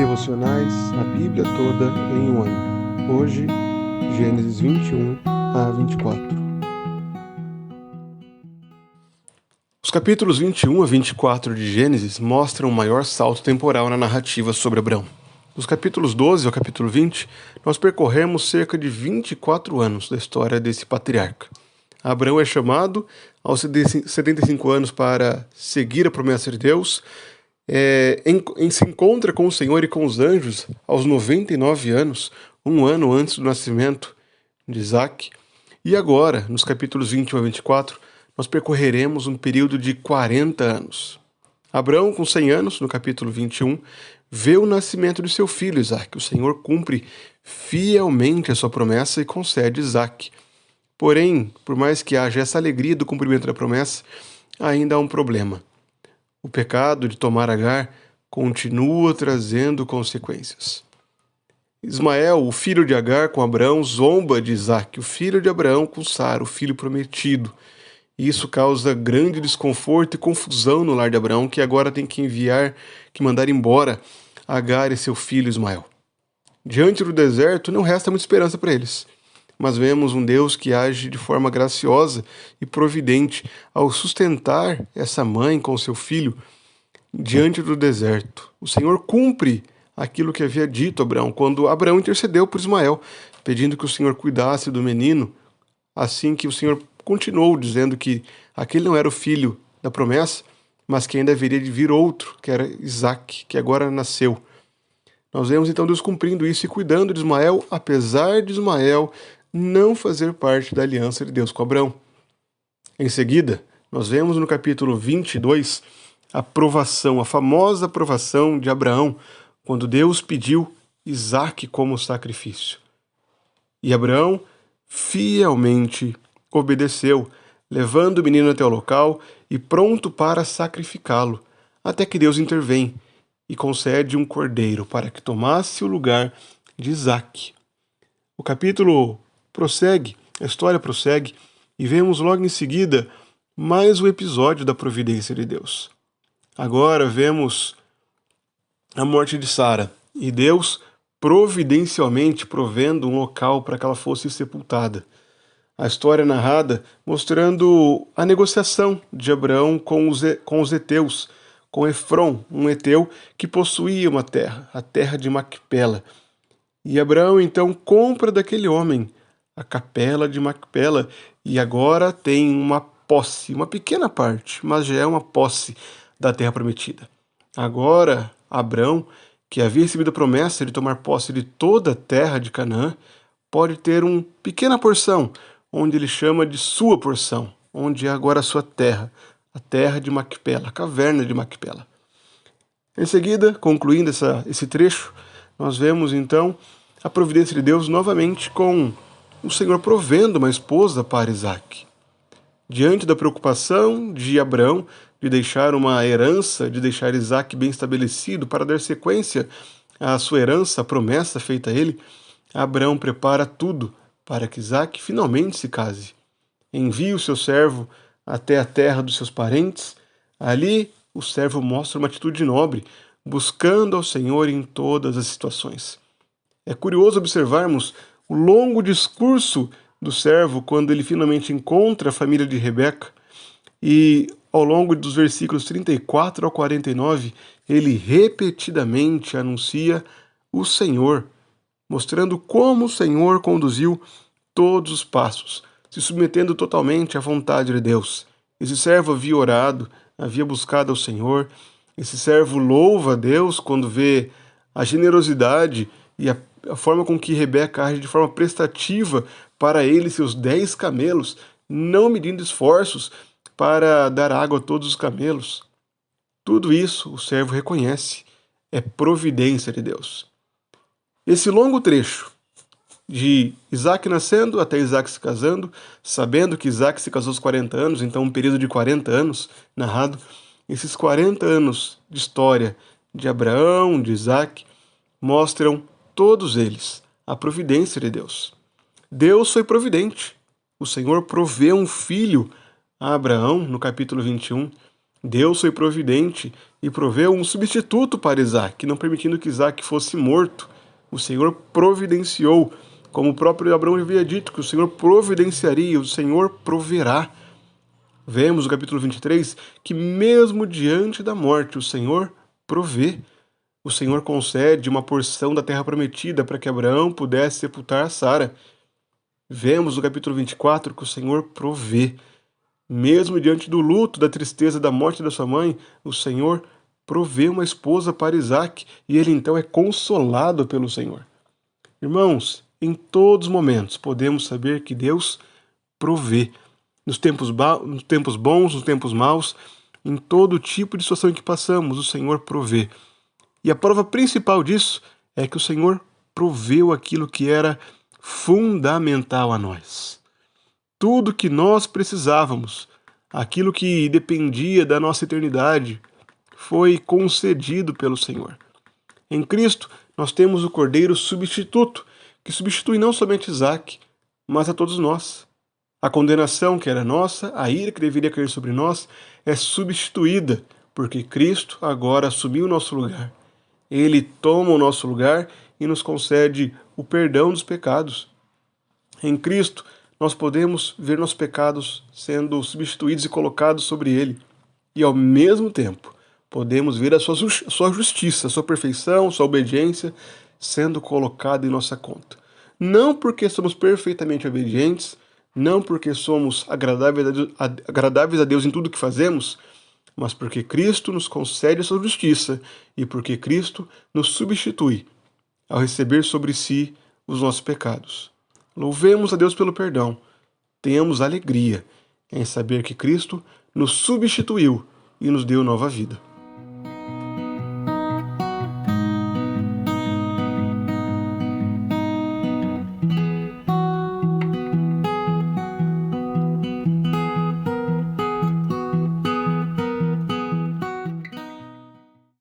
Devocionais, a Bíblia toda em um ano. Hoje, Gênesis 21 a 24. Os capítulos 21 a 24 de Gênesis mostram um maior salto temporal na narrativa sobre Abrão. Dos capítulos 12 ao capítulo 20, nós percorremos cerca de 24 anos da história desse patriarca. Abrão é chamado aos 75 anos para seguir a promessa de Deus, se encontra com o Senhor e com os anjos aos 99 anos, um ano antes do nascimento de Isaac. E agora, nos capítulos 21 a 24, nós percorreremos um período de 40 anos. Abrão, com 100 anos, no capítulo 21, vê o nascimento de seu filho Isaac. O Senhor cumpre fielmente a sua promessa e concede Isaac. Porém, por mais que haja essa alegria do cumprimento da promessa, ainda há um problema. O pecado de tomar Agar continua trazendo consequências. Ismael, o filho de Agar com Abrão, zomba de Isaac, o filho de Abraão com Sara, o filho prometido. Isso causa grande desconforto e confusão no lar de Abraão, que agora tem que mandar embora Agar e seu filho Ismael. Diante do deserto, não resta muita esperança para eles. Mas vemos um Deus que age de forma graciosa e providente ao sustentar essa mãe com seu filho diante do deserto. O Senhor cumpre aquilo que havia dito a Abraão, quando Abraão intercedeu por Ismael, pedindo que o Senhor cuidasse do menino, assim que o Senhor continuou dizendo que aquele não era o filho da promessa, mas que ainda haveria de vir outro, que era Isaac, que agora nasceu. Nós vemos então Deus cumprindo isso e cuidando de Ismael, apesar de Ismael não fazer parte da aliança de Deus com Abrão. Em seguida, nós vemos no capítulo 22 a provação, a famosa provação de Abraão, quando Deus pediu Isaac como sacrifício. E Abraão fielmente obedeceu, levando o menino até o local e pronto para sacrificá-lo, até que Deus intervém e concede um cordeiro para que tomasse o lugar de Isaac. O capítulo prossegue, a história prossegue, e vemos logo em seguida mais um episódio da providência de Deus. Agora vemos a morte de Sara, e Deus providencialmente provendo um local para que ela fosse sepultada. A história é narrada mostrando a negociação de Abraão com os heteus, com Efron, um heteu que possuía uma terra, a terra de Macpela. E Abraão então compra daquele homem a capela de Macpela, e agora tem uma posse, uma pequena parte, mas já é uma posse da terra prometida. Agora, Abrão, que havia recebido a promessa de tomar posse de toda a terra de Canaã, pode ter uma pequena porção, onde ele chama de sua porção, onde é agora a sua terra, a terra de Macpela, a caverna de Macpela. Em seguida, concluindo esse trecho, nós vemos então a providência de Deus novamente com o Senhor provendo uma esposa para Isaac. Diante da preocupação de Abraão de deixar uma herança, de deixar Isaac bem estabelecido para dar sequência à sua herança, a promessa feita a ele, Abraão prepara tudo para que Isaac finalmente se case. Envia o seu servo até a terra dos seus parentes. Ali, o servo mostra uma atitude nobre, buscando ao Senhor em todas as situações. É curioso observarmos o longo discurso do servo quando ele finalmente encontra a família de Rebeca, e ao longo dos versículos 34 ao 49, ele repetidamente anuncia o Senhor, mostrando como o Senhor conduziu todos os passos, se submetendo totalmente à vontade de Deus. Esse servo havia orado, havia buscado ao Senhor. Esse servo louva a Deus quando vê a generosidade e a forma com que Rebeca age de forma prestativa para ele e seus 10 camelos, não medindo esforços para dar água a todos os camelos. Tudo isso o servo reconhece, é providência de Deus. Esse longo trecho de Isaac nascendo até Isaac se casando, sabendo que Isaac se casou aos 40 anos, então um período de 40 anos narrado, esses 40 anos de história de Abraão, de Isaac, mostram todos eles a providência de Deus. Deus foi providente. O Senhor proveu um filho a Abraão, no capítulo 21, Deus foi providente e proveu um substituto para Isaac, não permitindo que Isaac fosse morto. O Senhor providenciou, como o próprio Abraão havia dito, que o Senhor providenciaria, o Senhor proverá. Vemos no capítulo 23 que mesmo diante da morte o Senhor provê. O Senhor concede uma porção da terra prometida para que Abraão pudesse sepultar Sara. Vemos no capítulo 24 que o Senhor provê. Mesmo diante do luto, da tristeza, da morte da sua mãe, o Senhor provê uma esposa para Isaac e ele então é consolado pelo Senhor. Irmãos, em todos os momentos podemos saber que Deus provê. Nos tempos bons, nos tempos maus, em todo tipo de situação em que passamos, o Senhor provê. E a prova principal disso é que o Senhor proveu aquilo que era fundamental a nós. Tudo que nós precisávamos, aquilo que dependia da nossa eternidade, foi concedido pelo Senhor. Em Cristo, nós temos o Cordeiro substituto, que substitui não somente Isaac, mas a todos nós. A condenação que era nossa, a ira que deveria cair sobre nós, é substituída, porque Cristo agora assumiu o nosso lugar. Ele toma o nosso lugar e nos concede o perdão dos pecados. Em Cristo, nós podemos ver nossos pecados sendo substituídos e colocados sobre Ele. E, ao mesmo tempo, podemos ver a sua justiça, a sua perfeição, a sua obediência sendo colocada em nossa conta. Não porque somos perfeitamente obedientes, não porque somos agradáveis a Deus em tudo que fazemos, mas porque Cristo nos concede a sua justiça e porque Cristo nos substitui ao receber sobre si os nossos pecados. Louvemos a Deus pelo perdão. Tenhamos alegria em saber que Cristo nos substituiu e nos deu nova vida.